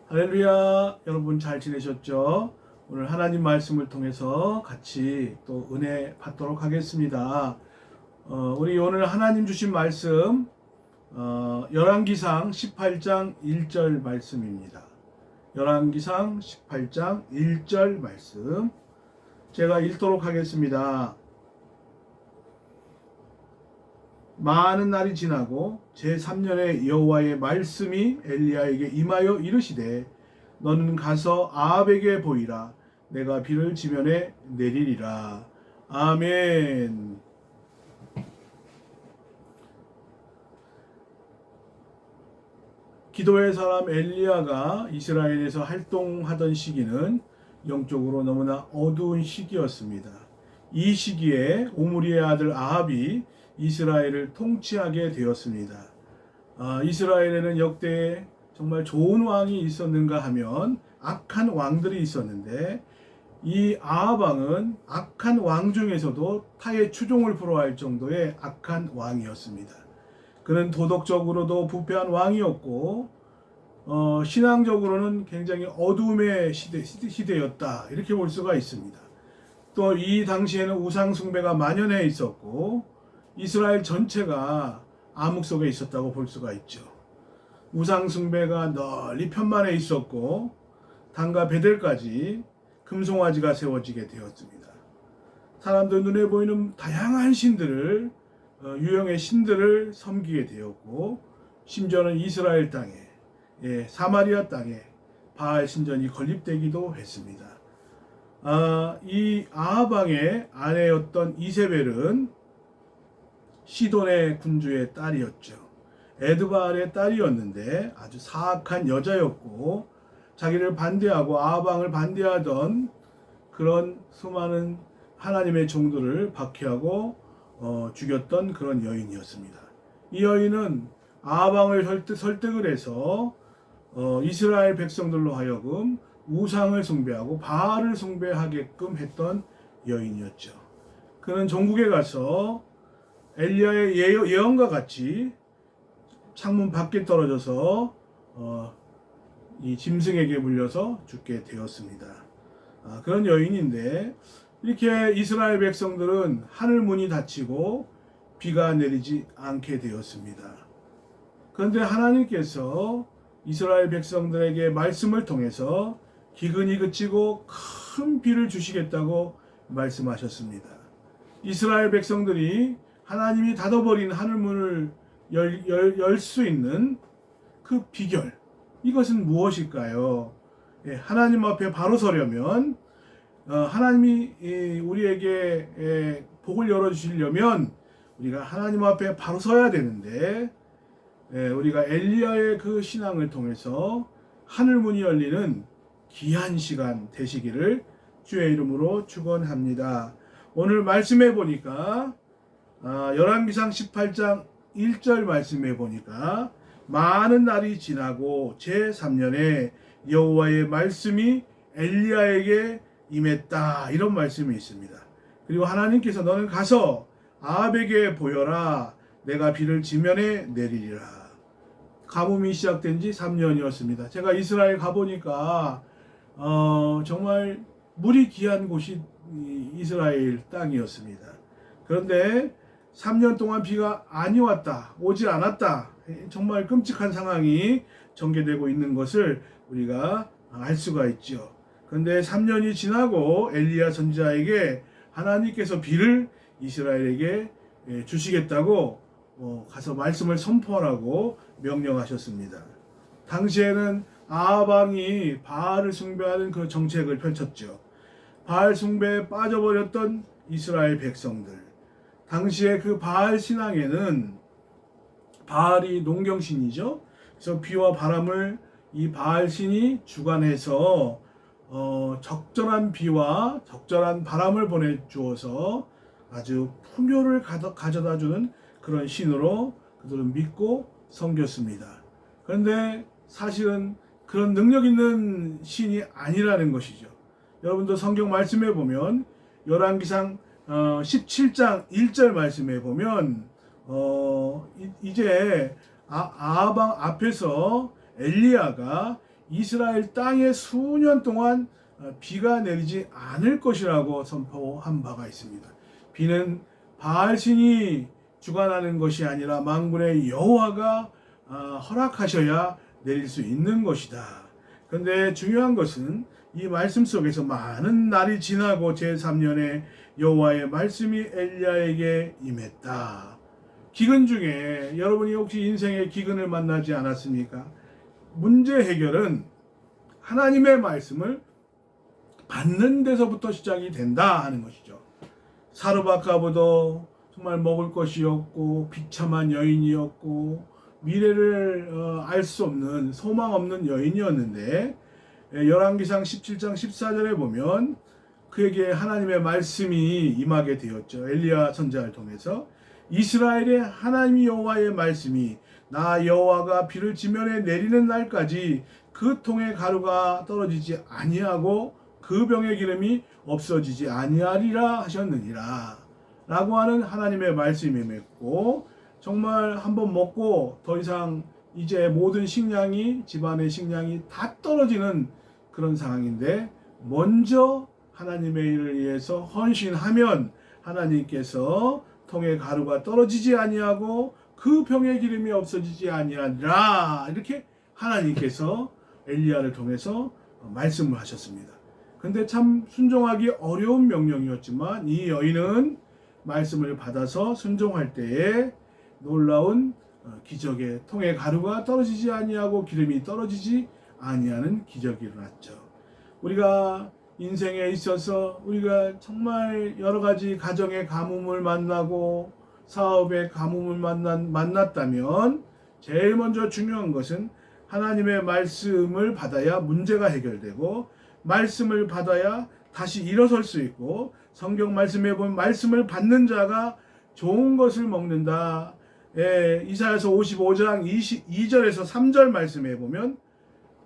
할렐루야. 여러분 잘 지내셨죠? 오늘 하나님 말씀을 통해서 같이 또 은혜 받도록 하겠습니다. 우리 오늘 하나님 주신 말씀 열왕기상 18장 1절 말씀입니다. 열왕기상 18장 1절 말씀 제가 읽도록 하겠습니다. 많은 날이 지나고 제3년에 여호와의 말씀이 엘리야에게 임하여 이르시되 너는 가서 아합에게 보이라. 내가 비를 지면에 내리리라. 아멘. 기도의 사람 엘리야가 이스라엘에서 활동하던 시기는 영적으로 너무나 어두운 시기였습니다. 이 시기에 오므리의 아들 아합이 이스라엘을 통치하게 되었습니다. 이스라엘에는 역대 정말 좋은 왕이 있었는가 하면 악한 왕들이 있었는데 이 아합 왕은 악한 왕 중에서도 타의 추종을 불허할 정도의 악한 왕이었습니다. 그는 도덕적으로도 부패한 왕이었고 신앙적으로는 굉장히 어두움의 시대였다 이렇게 볼 수가 있습니다. 또 이 당시에는 우상 숭배가 만연해 있었고 이스라엘 전체가 암흑 속에 있었다고 볼 수가 있죠. 우상 숭배가 널리 편만해 있었고 단과 베델까지 금송아지가 세워지게 되었습니다. 사람들 눈에 보이는 다양한 신들을 유형의 신들을 섬기게 되었고 심지어는 이스라엘 땅에 사마리아 땅에 바알 신전이 건립되기도 했습니다. 이 아합 왕의 아내였던 이세벨은 시돈의 군주의 딸이었죠. 에드바알의 딸이었는데 아주 사악한 여자였고 자기를 반대하고 아합 왕을 반대하던 그런 수많은 하나님의 종들을 박해하고 죽였던 그런 여인이었습니다. 이 여인은 아합 왕을 설득을 해서 이스라엘 백성들로 하여금 우상을 숭배하고 바알을 숭배하게끔 했던 여인이었죠. 그는 종국에 가서 엘리야의 예언과 같이 창문 밖에 떨어져서 이 짐승에게 물려서 죽게 되었습니다. 그런 여인인데 이렇게 이스라엘 백성들은 하늘 문이 닫히고 비가 내리지 않게 되었습니다. 그런데 하나님께서 이스라엘 백성들에게 말씀을 통해서 기근이 그치고 큰 비를 주시겠다고 말씀하셨습니다. 이스라엘 백성들이 하나님이 닫아버린 하늘문을 열 수 있는 그 비결, 이것은 무엇일까요? 하나님 앞에 바로 서려면 하나님이 우리에게 복을 열어주시려면 우리가 하나님 앞에 바로 서야 되는데 우리가 엘리야의 그 신앙을 통해서 하늘문이 열리는 귀한 시간 되시기를 주의 이름으로 축원합니다. 오늘 말씀해 보니까 열왕기상 18장 1절 말씀해 보니까 많은 날이 지나고 제3년에 여호와의 말씀이 엘리야에게 임했다 이런 말씀이 있습니다. 그리고 하나님께서 너는 가서 아합에게 보여라. 내가 비를 지면에 내리리라. 가뭄이 시작된 지 3년이었습니다. 제가 이스라엘 가보니까 정말 물이 귀한 곳이 이스라엘 땅이었습니다. 그런데 3년 동안 비가 아니 왔다, 오지 않았다. 정말 끔찍한 상황이 전개되고 있는 것을 우리가 알 수가 있죠. 그런데 3년이 지나고 엘리야 선지자에게 하나님께서 비를 이스라엘에게 주시겠다고 가서 말씀을 선포하라고 명령하셨습니다. 당시에는 아합 왕이 바알을 숭배하는 그 정책을 펼쳤죠. 바알 숭배에 빠져버렸던 이스라엘 백성들. 당시에 그 바알 신앙에는 바알이 농경신이죠. 그래서 비와 바람을 이 바알 신이 주관해서 적절한 비와 적절한 바람을 보내주어서 아주 풍요를 가져다주는 그런 신으로 그들은 믿고 섬겼습니다. 그런데 사실은 그런 능력 있는 신이 아니라는 것이죠. 여러분도 성경 말씀해 보면 열왕기상 17장 1절 말씀에 보면 이제 아합 왕 앞에서 엘리야가 이스라엘 땅에 수년 동안 비가 내리지 않을 것이라고 선포한 바가 있습니다. 비는 바알신이 주관하는 것이 아니라 만군의 여호와가 허락하셔야 내릴 수 있는 것이다. 그런데 중요한 것은 이 말씀 속에서 많은 날이 지나고 제3년에 여호와의 말씀이 엘리야에게 임했다. 기근 중에 여러분이 혹시 인생의 기근을 만나지 않았습니까? 문제 해결은 하나님의 말씀을 받는 데서부터 시작이 된다 하는 것이죠. 사르밧가보도 정말 먹을 것이 없고 비참한 여인이었고 미래를 알 수 없는 소망 없는 여인이었는데 열왕기상 17장 14절에 보면 그에게 하나님의 말씀이 임하게 되었죠. 엘리야 선지자를 통해서 이스라엘의 하나님 여호와의 말씀이 나 여호와가 비를 지면에 내리는 날까지 그 통에 가루가 떨어지지 아니하고 그 병의 기름이 없어지지 아니하리라 하셨느니라 라고 하는 하나님의 말씀이 맺고 정말 한번 먹고 더 이상 이제 모든 식량이 집안의 식량이 다 떨어지는 그런 상황인데 먼저 하나님의 일을 위해서 헌신하면 하나님께서 통에 가루가 떨어지지 아니하고 그 병의 기름이 없어지지 아니하리라 이렇게 하나님께서 엘리야를 통해서 말씀을 하셨습니다. 근데 참 순종하기 어려운 명령이었지만 이 여인은 말씀을 받아서 순종할 때에 놀라운 기적의 통에 가루가 떨어지지 아니하고 기름이 떨어지지 아니하는 기적이 일어났죠. 우리가 인생에 있어서 우리가 정말 여러 가지 가정의 가뭄을 만나고 사업의 가뭄을 만났다면 제일 먼저 중요한 것은 하나님의 말씀을 받아야 문제가 해결되고 말씀을 받아야 다시 일어설 수 있고 성경 말씀에 보면 말씀을 받는 자가 좋은 것을 먹는다. 이사야서 55장 22절에서 3절 말씀에 보면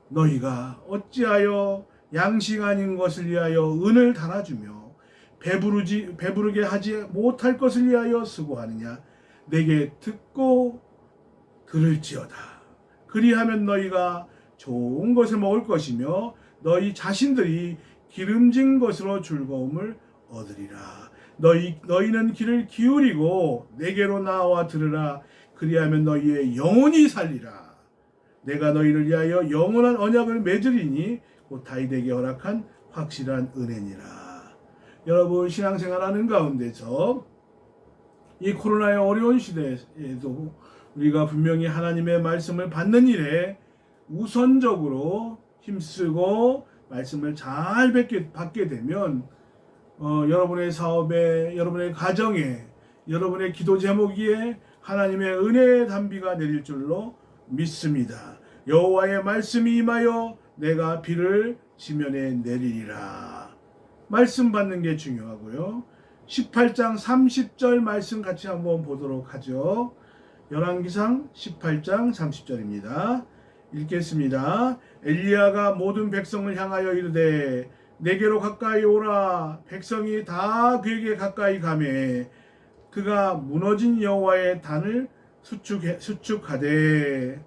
너희가 어찌하여 양식 아닌 것을 위하여 은을 달아주며 배부르게 하지 못할 것을 위하여 수고하느냐 내게 듣고 들을지어다. 그리하면 너희가 좋은 것을 먹을 것이며 너희 자신들이 기름진 것으로 즐거움을 얻으리라. 너희는 귀를 기울이고 내게로 나와 들으라. 그리하면 너희의 영혼이 살리라. 내가 너희를 위하여 영원한 언약을 맺으리니 곧 다윗에게 허락한 확실한 은혜니라. 여러분 신앙생활하는 가운데서 이 코로나의 어려운 시대에도 우리가 분명히 하나님의 말씀을 받는 일에 우선적으로 힘쓰고 말씀을 잘 받게 되면 여러분의 사업에, 여러분의 가정에, 여러분의 기도 제목에 하나님의 은혜의 단비가 내릴 줄로 믿습니다. 여호와의 말씀이 임하여 내가 비를 지면에 내리리라. 말씀 받는 게 중요하고요. 18장 30절 말씀 같이 한번 보도록 하죠. 열왕기상 18장 30절입니다. 읽겠습니다. 엘리야가 모든 백성을 향하여 이르되 내게로 가까이 오라. 백성이 다 그에게 가까이 가매 그가 무너진 여호와의 단을 수축하되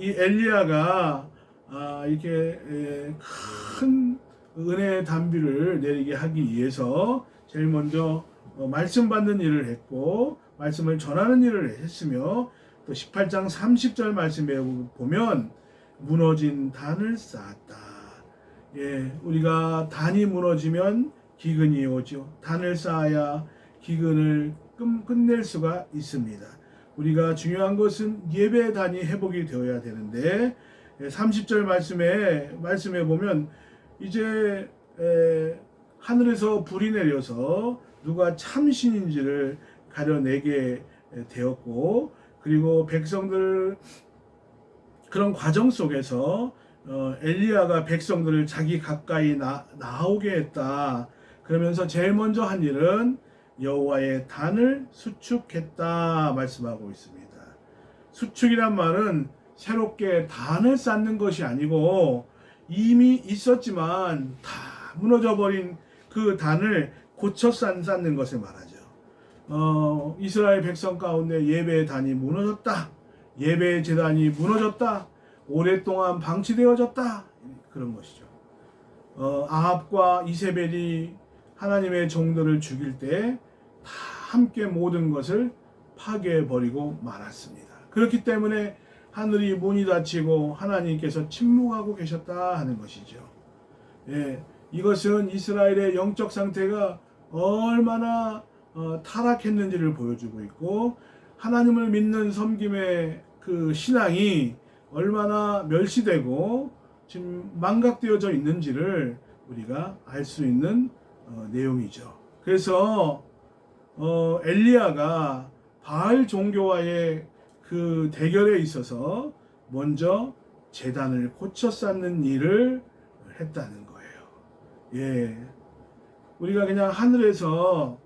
이 엘리야가 이렇게 큰 은혜의 단비를 내리게 하기 위해서 제일 먼저 말씀 받는 일을 했고 말씀을 전하는 일을 했으며 또 18장 30절 말씀에 보면 무너진 단을 쌓았다. 우리가 단이 무너지면 기근이 오죠. 단을 쌓아야 기근을 끝낼 수가 있습니다. 우리가 중요한 것은 예배의 단이 회복이 되어야 되는데 30절 말씀에 보면 이제 하늘에서 불이 내려서 누가 참신인지를 가려내게 되었고 그리고 백성들 그런 과정 속에서 엘리야가 백성들을 자기 가까이 나오게 했다. 그러면서 제일 먼저 한 일은 여호와의 단을 수축했다 말씀하고 있습니다. 수축이란 말은 새롭게 단을 쌓는 것이 아니고 이미 있었지만 다 무너져버린 그 단을 고쳐 쌓는 것을 말하죠. 이스라엘 백성 가운데 예배의 단이 무너졌다. 예배의 제단이 무너졌다. 오랫동안 방치되어졌다. 그런 것이죠. 아합과 이세벨이 하나님의 종들을 죽일 때 다 함께 모든 것을 파괴해버리고 말았습니다. 그렇기 때문에 하늘이 문이 닫히고 하나님께서 침묵하고 계셨다 하는 것이죠. 예, 이것은 이스라엘의 영적 상태가 얼마나 타락했는지를 보여주고 있고, 하나님을 믿는 섬김의 그 신앙이 얼마나 멸시되고 지금 망각되어져 있는지를 우리가 알 수 있는 내용이죠. 그래서 엘리야가 바알 종교와의 그 대결에 있어서 먼저 제단을 고쳐 쌓는 일을 했다는 거예요. 예, 우리가 그냥 하늘에서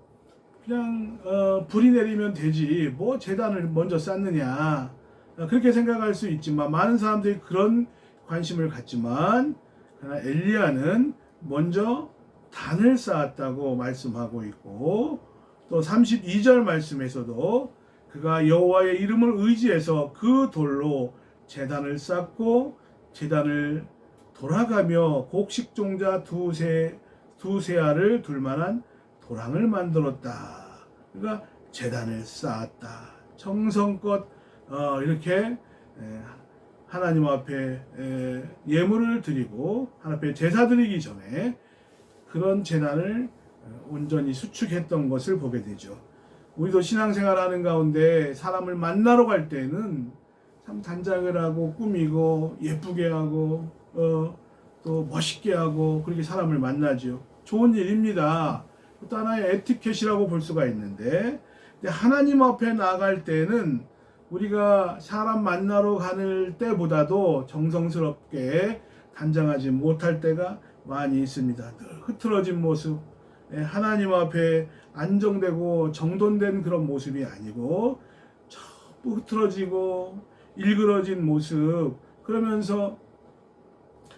그냥 불이 내리면 되지 뭐 제단을 먼저 쌓느냐, 그렇게 생각할 수 있지만, 많은 사람들이 그런 관심을 갖지만, 그러나 엘리야는 먼저 단을 쌓았다고 말씀하고 있고, 또 32절 말씀에서도 그가 여호와의 이름을 의지해서 그 돌로 제단을 쌓고 제단을 돌아가며 곡식종자 두세 알을 둘 만한 도랑을 만들었다. 그러니까 제단을 쌓았다. 정성껏 이렇게 하나님 앞에 예물을 드리고 하나님 앞에 제사 드리기 전에 그런 제단을 온전히 수축했던 것을 보게 되죠. 우리도 신앙생활 하는 가운데 사람을 만나러 갈 때는 참 단장을 하고 꾸미고 예쁘게 하고 또 멋있게 하고 그렇게 사람을 만나죠. 좋은 일입니다. 또 하나의 에티켓이라고 볼 수가 있는데, 하나님 앞에 나아갈 때는 우리가 사람 만나러 가는 때보다도 정성스럽게 단장하지 못할 때가 많이 있습니다. 늘 흐트러진 모습, 하나님 앞에 안정되고 정돈된 그런 모습이 아니고 전부 흐트러지고 일그러진 모습, 그러면서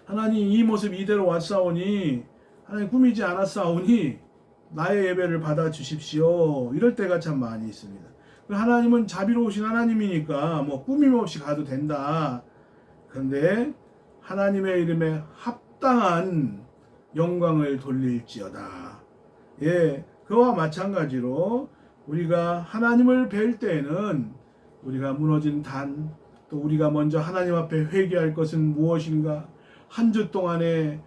하나님 이 모습 이대로 왔사오니, 하나님 꾸미지 않았사오니 나의 예배를 받아 주십시오, 이럴 때가 참 많이 있습니다. 하나님은 자비로우신 하나님이니까 뭐 꾸밈 없이 가도 된다. 그런데 하나님의 이름에 합당한 영광을 돌릴지어다. 예, 그와 마찬가지로 우리가 하나님을 뵐 때에는 우리가 무너진 단, 또 우리가 먼저 하나님 앞에 회개할 것은 무엇인가, 한 주 동안에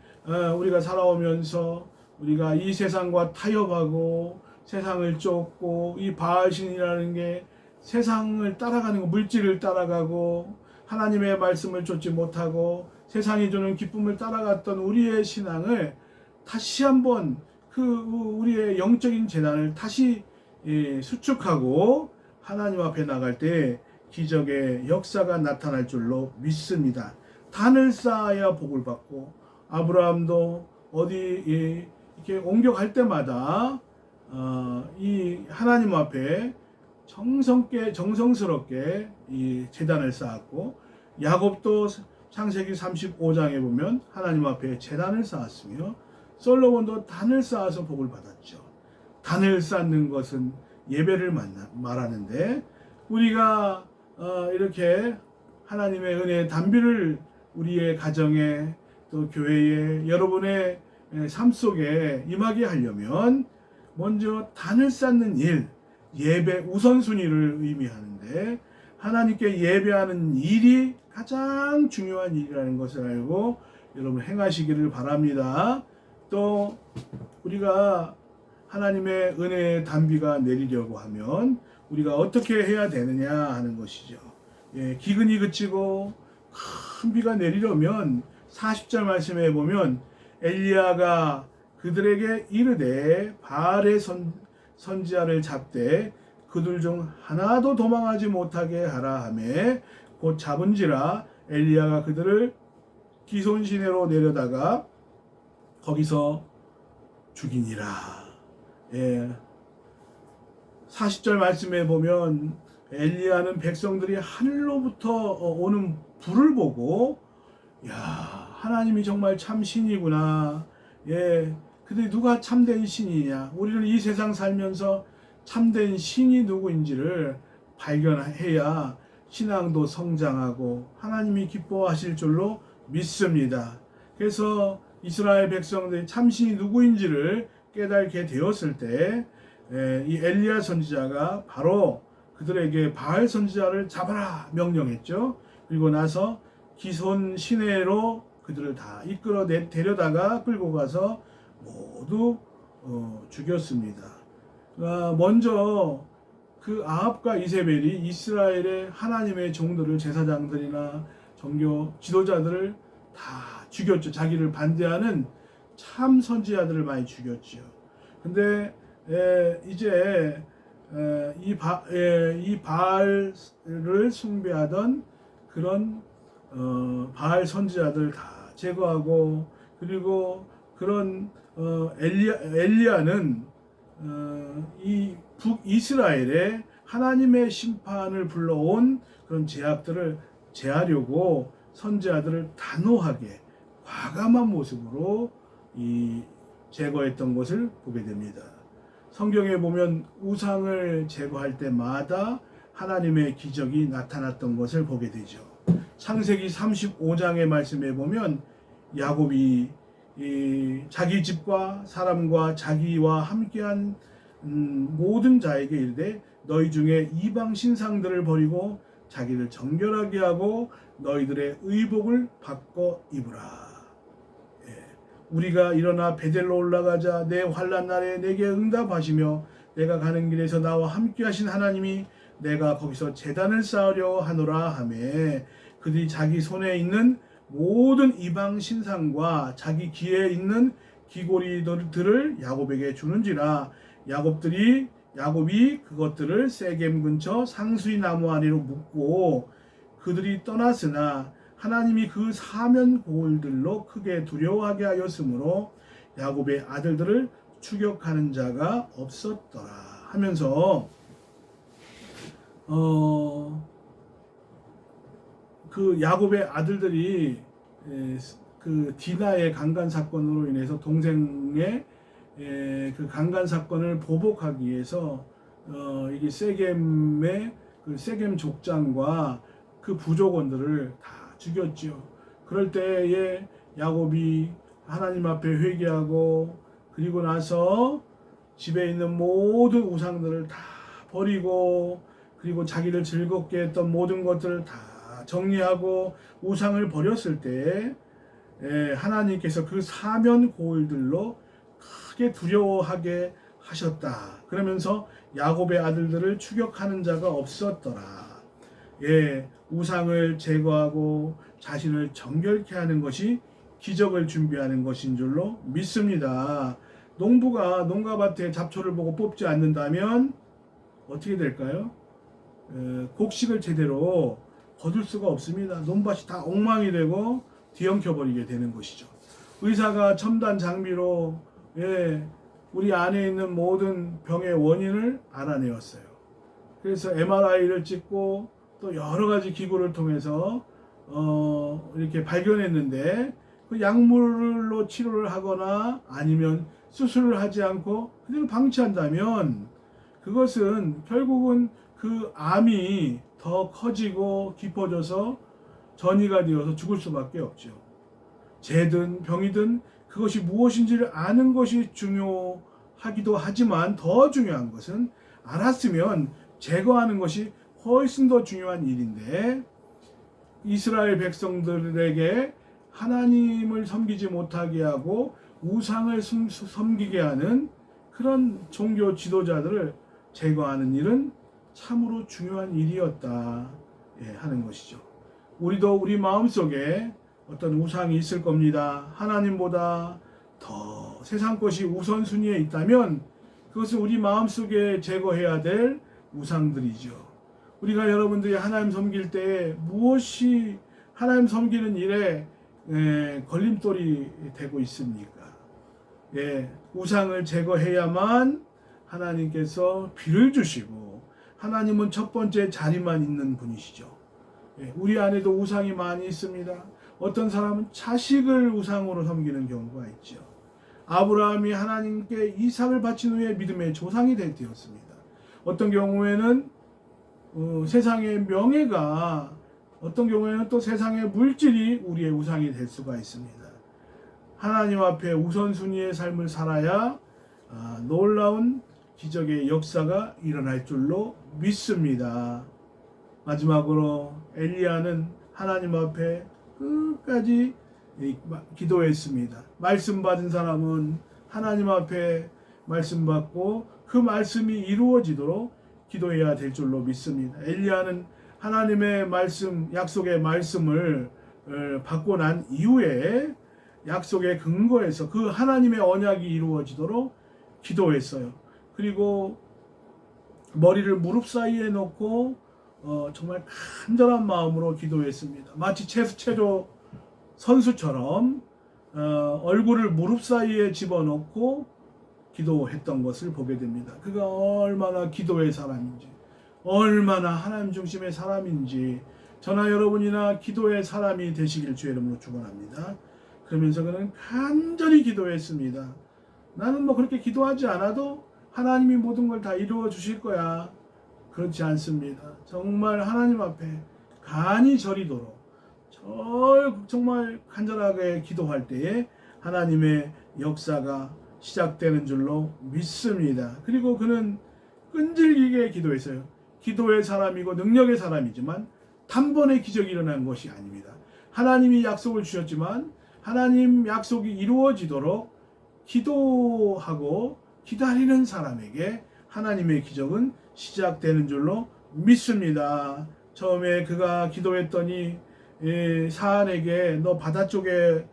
우리가 살아오면서 우리가 이 세상과 타협하고 세상을 쫓고 이 바알신이라는 게 세상을 따라가는 거, 물질을 따라가고 하나님의 말씀을 쫓지 못하고 세상이 주는 기쁨을 따라갔던 우리의 신앙을 다시 한번 우리의 영적인 재난을 다시 수축하고 하나님 앞에 나갈 때 기적의 역사가 나타날 줄로 믿습니다. 단을 쌓아야 복을 받고, 아브라함도 어디 이렇게 옮겨갈 때마다 이 하나님 앞에 정성스럽게 이 제단을 쌓았고, 야곱도 창세기 35장에 보면 하나님 앞에 제단을 쌓았으며, 솔로몬도 단을 쌓아서 복을 받았죠. 단을 쌓는 것은 예배를 말하는데, 우리가 이렇게 하나님의 은혜의 단비를 우리의 가정에 또 교회에 여러분의 삶 속에 임하게 하려면 먼저 단을 쌓는 일, 예배 우선순위를 의미하는데, 하나님께 예배하는 일이 가장 중요한 일이라는 것을 알고 여러분 행하시기를 바랍니다. 또 우리가 하나님의 은혜의 단비가 내리려고 하면 우리가 어떻게 해야 되느냐 하는 것이죠. 예, 기근이 그치고 큰 비가 내리려면 40절 말씀에 보면 엘리야가 그들에게 이르되 바알의 선지자를 잡되 그들 중 하나도 도망하지 못하게 하라 하매 곧 잡은지라 엘리야가 그들을 기손 시내로 내려다가 거기서 죽이니라. 예. 40절 말씀에 보면 엘리야는 백성들이 하늘로부터 오는 불을 보고, 야, 하나님이 정말 참 신이구나. 예, 근데 누가 참된 신이냐? 우리는 이 세상 살면서 참된 신이 누구인지를 발견해야 신앙도 성장하고 하나님이 기뻐하실 줄로 믿습니다. 그래서 이스라엘 백성들이 참신이 누구인지를 깨닫게 되었을 때 이 엘리야 선지자가 바로 그들에게 바알 선지자를 잡아라 명령했죠. 그리고 나서 기손 시내로 그들을 다 이끌어 데려다가 끌고 가서 모두 죽였습니다. 먼저 그 아합과 이세벨이 이스라엘의 하나님의 종들을 제사장들이나 종교 지도자들을 다 죽였죠. 자기를 반대하는 참 선지자들을 많이 죽였죠. 근데 이제 이 바알을 숭배하던 그런 바알 선지자들 다 제거하고, 그리고 그런 엘리야는 이 북이스라엘에 하나님의 심판을 불러온 그런 제약들을 제하려고 선지자들을 단호하게 과감한 모습으로 제거했던 것을 보게 됩니다. 성경에 보면 우상을 제거할 때마다 하나님의 기적이 나타났던 것을 보게 되죠. 창세기 35장의 말씀에 보면 야곱이 자기 집과 사람과 자기와 함께한 모든 자에게 이르되 너희 중에 이방 신상들을 버리고 자기를 정결하게 하고 너희들의 의복을 바꿔 입으라. 우리가 일어나 베델로 올라가자. 내 환난 날에 내게 응답하시며 내가 가는 길에서 나와 함께 하신 하나님이 내가 거기서 제단을 쌓으려 하노라 하매 그들이 자기 손에 있는 모든 이방 신상과 자기 귀에 있는 귀고리들을 야곱에게 주는지라. 야곱이 그것들을 세겜 근처 상수리 나무 아래로 묻고 그들이 떠났으나 하나님이 그 사면 고을들로 크게 두려워하게 하였으므로 야곱의 아들들을 추격하는 자가 없었더라 하면서 그 야곱의 아들들이 그 디나의 강간 사건으로 인해서 동생의 그 강간 사건을 보복하기 위해서 이게 세겜의 그 세겜 족장과 그 부족원들을 다 죽였죠. 그럴 때에 야곱이 하나님 앞에 회개하고 그리고 나서 집에 있는 모든 우상들을 다 버리고 그리고 자기를 즐겁게 했던 모든 것들을 다 정리하고 우상을 버렸을 때 하나님께서 그 사면 고을들로 크게 두려워하게 하셨다. 그러면서 야곱의 아들들을 추격하는 자가 없었더라. 우상을 제거하고 자신을 정결케 하는 것이 기적을 준비하는 것인 줄로 믿습니다. 농부가 농가밭에 잡초를 보고 뽑지 않는다면 어떻게 될까요? 곡식을 제대로 거둘 수가 없습니다. 논밭이 다 엉망이 되고 뒤엉켜버리게 되는 것이죠. 의사가 첨단 장비로 우리 안에 있는 모든 병의 원인을 알아내었어요. 그래서 MRI를 찍고 또 여러 가지 기구를 통해서 이렇게 발견했는데 그 약물로 치료를 하거나 아니면 수술을 하지 않고 그냥 방치한다면 그것은 결국은 그 암이 더 커지고 깊어져서 전이가 되어서 죽을 수밖에 없죠. 죄든 병이든 그것이 무엇인지를 아는 것이 중요하기도 하지만 더 중요한 것은 알았으면 제거하는 것이 훨씬 더 중요한 일인데 이스라엘 백성들에게 하나님을 섬기지 못하게 하고 우상을 섬기게 하는 그런 종교 지도자들을 제거하는 일은 참으로 중요한 일이었다 하는 것이죠. 우리도 우리 마음속에 어떤 우상이 있을 겁니다. 하나님보다 더 세상 것이 우선순위에 있다면 그것은 우리 마음속에 제거해야 될 우상들이죠. 우리가 여러분들이 하나님 섬길 때 무엇이 하나님 섬기는 일에 걸림돌이 되고 있습니까? 우상을 제거해야만 하나님께서 비를 주시고 하나님은 첫 번째 자리만 있는 분이시죠. 우리 안에도 우상이 많이 있습니다. 어떤 사람은 자식을 우상으로 섬기는 경우가 있죠. 아브라함이 하나님께 이삭을 바친 후에 믿음의 조상이 되었습니다. 어떤 경우에는 세상의 명예가 어떤 경우에는 또 세상의 물질이 우리의 우상이 될 수가 있습니다. 하나님 앞에 우선순위의 삶을 살아야 놀라운 기적의 역사가 일어날 줄로 믿습니다. 마지막으로 엘리야는 하나님 앞에 끝까지 기도했습니다. 말씀 받은 사람은 하나님 앞에 말씀 받고 그 말씀이 이루어지도록 기도해야 될 줄로 믿습니다. 엘리야는 하나님의 말씀, 약속의 말씀을 받고 난 이후에 약속의 근거에서 그 하나님의 언약이 이루어지도록 기도했어요. 그리고 머리를 무릎 사이에 놓고 정말 간절한 마음으로 기도했습니다. 마치 체조 선수처럼 얼굴을 무릎 사이에 집어넣고 기도했던 것을 보게 됩니다. 그가 얼마나 기도의 사람인지, 얼마나 하나님 중심의 사람인지 저나 여러분이나 기도의 사람이 되시길 주의 이름으로 축원합니다. 그러면서 그는 간절히 기도했습니다. 나는 뭐 그렇게 기도하지 않아도 하나님이 모든 걸 다 이루어 주실 거야. 그렇지 않습니다. 정말 하나님 앞에 간이 저리도록 정말 간절하게 기도할 때에 하나님의 역사가 시작되는 줄로 믿습니다. 그리고 그는 끈질기게 기도했어요. 기도의 사람이고 능력의 사람이지만 단번에 기적이 일어난 것이 아닙니다. 하나님이 약속을 주셨지만 하나님 약속이 이루어지도록 기도하고 기다리는 사람에게 하나님의 기적은 시작되는 줄로 믿습니다. 처음에 그가 기도했더니 사안에게 너 바다 쪽에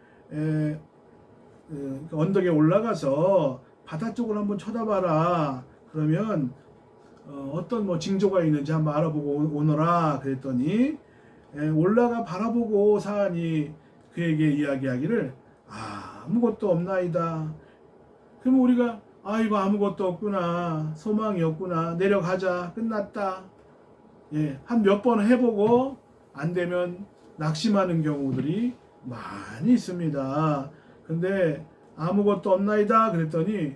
언덕에 올라가서 바다 쪽을 한번 쳐다봐라. 그러면 어떤 뭐 징조가 있는지 한번 알아보고 오너라. 그랬더니 올라가 바라보고 사안이 그에게 이야기하기를 아무것도 없나이다. 그럼 우리가 이거 아무것도 없구나, 소망이 없구나, 내려가자, 끝났다. 한 몇 번 해보고 안 되면 낙심하는 경우들이 많이 있습니다. 근데 아무것도 없나이다 그랬더니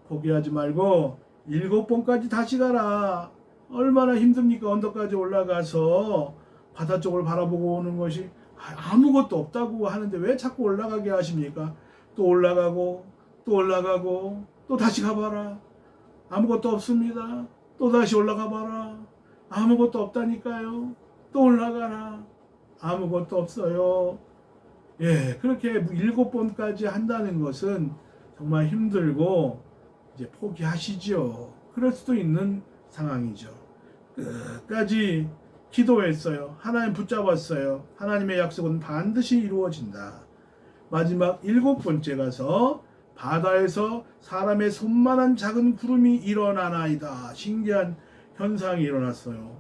포기하지 말고 7번까지 다시 가라. 얼마나 힘듭니까? 언덕까지 올라가서 바다 쪽을 바라보고 오는 것이 아무것도 없다고 하는데 왜 자꾸 올라가게 하십니까? 또 올라가고 또 올라가고 또 다시 가봐라. 아무것도 없습니다. 또 다시 올라가 봐라. 아무것도 없다니까요. 또 올라가라. 아무것도 없어요. 그렇게 7번까지 한다는 것은 정말 힘들고 이제 포기하시죠. 그럴 수도 있는 상황이죠. 끝까지 기도했어요. 하나님 붙잡았어요. 하나님의 약속은 반드시 이루어진다. 마지막 7번째 가서 바다에서 사람의 손만한 작은 구름이 일어나나이다. 신기한 현상이 일어났어요.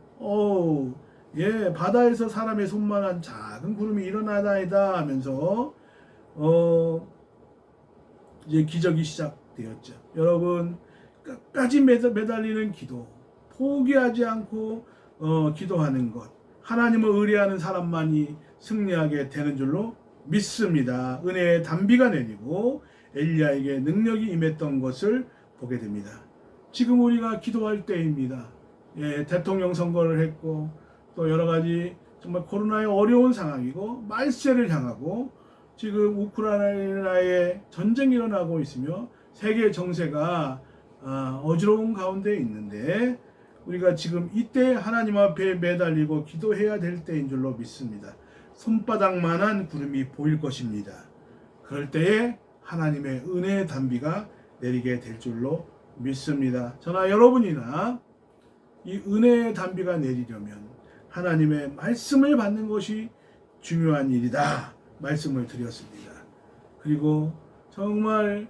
바다에서 사람의 손만한 작은 구름이 일어나나이다 하면서 이제 기적이 시작되었죠. 여러분 끝까지 매달리는 기도, 포기하지 않고 기도하는 것, 하나님을 의뢰하는 사람만이 승리하게 되는 줄로 믿습니다. 은혜의 단비가 내리고 엘리야에게 능력이 임했던 것을 보게 됩니다. 지금 우리가 기도할 때입니다. 대통령 선거를 했고 또 여러 가지 정말 코로나의 어려운 상황이고 말세를 향하고 지금 우크라이나에 전쟁이 일어나고 있으며 세계 정세가 어지러운 가운데 있는데 우리가 지금 이때 하나님 앞에 매달리고 기도해야 될 때인 줄로 믿습니다. 손바닥만한 구름이 보일 것입니다. 그럴 때에 하나님의 은혜의 단비가 내리게 될 줄로 믿습니다. 저나 여러분이나 이 은혜의 단비가 내리려면 하나님의 말씀을 받는 것이 중요한 일이다. 말씀을 드렸습니다. 그리고 정말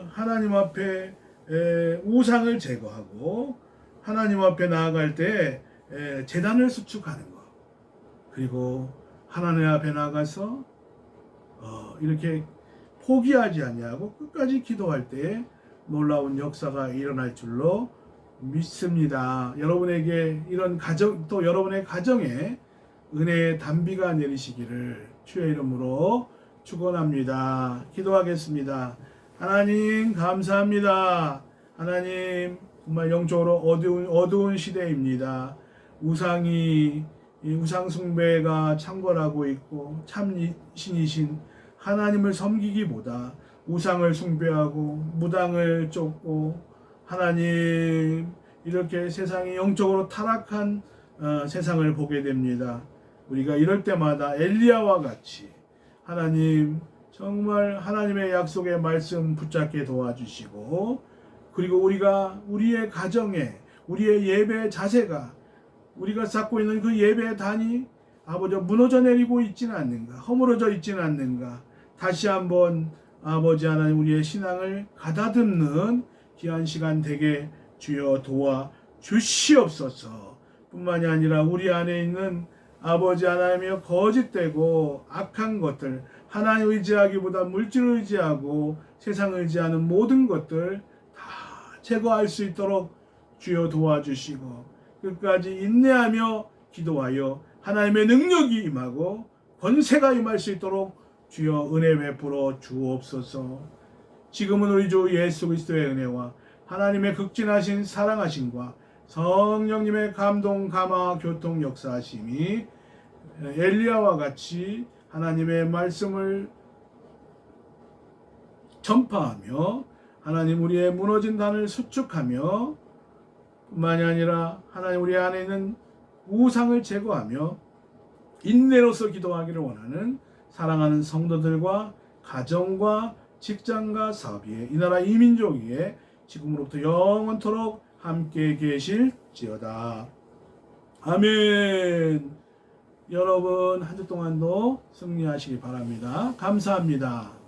하나님 앞에 우상을 제거하고 하나님 앞에 나아갈 때 제단을 수축하는 것, 그리고 하나님 앞에 나가서 이렇게 포기하지 아니하고 끝까지 기도할 때 놀라운 역사가 일어날 줄로 믿습니다. 여러분에게 이런 가정, 또 여러분의 가정에 은혜의 단비가 내리시기를 주의 이름으로 축원합니다. 기도하겠습니다. 하나님 감사합니다. 하나님 정말 영적으로 어두운 시대입니다. 이 우상 숭배가 창궐하고 있고 참 신이신 하나님을 섬기기보다 우상을 숭배하고 무당을 쫓고 하나님 이렇게 세상이 영적으로 타락한 세상을 보게 됩니다. 우리가 이럴 때마다 엘리야와 같이 하나님 정말 하나님의 약속의 말씀 붙잡게 도와주시고 그리고 우리가 우리의 가정에 우리의 예배 자세가 우리가 쌓고 있는 그 예배 단이 아버지 무너져 내리고 있지는 않는가 허물어져 있지는 않는가 다시 한번 아버지 하나님 우리의 신앙을 가다듬는 귀한 시간 되게 주여 도와 주시옵소서. 뿐만이 아니라 우리 안에 있는 아버지 하나님의 거짓되고 악한 것들 하나님 의지하기보다 물질 의지하고 세상 의지하는 모든 것들 다 제거할 수 있도록 주여 도와주시고 끝까지 인내하며 기도하여 하나님의 능력이 임하고 권세가 임할 수 있도록 주여 은혜 베풀어 주옵소서. 지금은 우리 주 예수 그리스도의 은혜와 하나님의 극진하신 사랑하심과 성령님의 감동 감화 교통 역사하심이 엘리야와 같이 하나님의 말씀을 전파하며 하나님 우리의 무너진 단을 수축하며 뿐만이 아니라 하나님 우리 안에 있는 우상을 제거하며 인내로서 기도하기를 원하는 사랑하는 성도들과 가정과 직장과 사업 위에 이 나라 이민족 위에 지금으로부터 영원토록 함께 계실지어다. 아멘. 여러분 한 주 동안도 승리하시기 바랍니다. 감사합니다.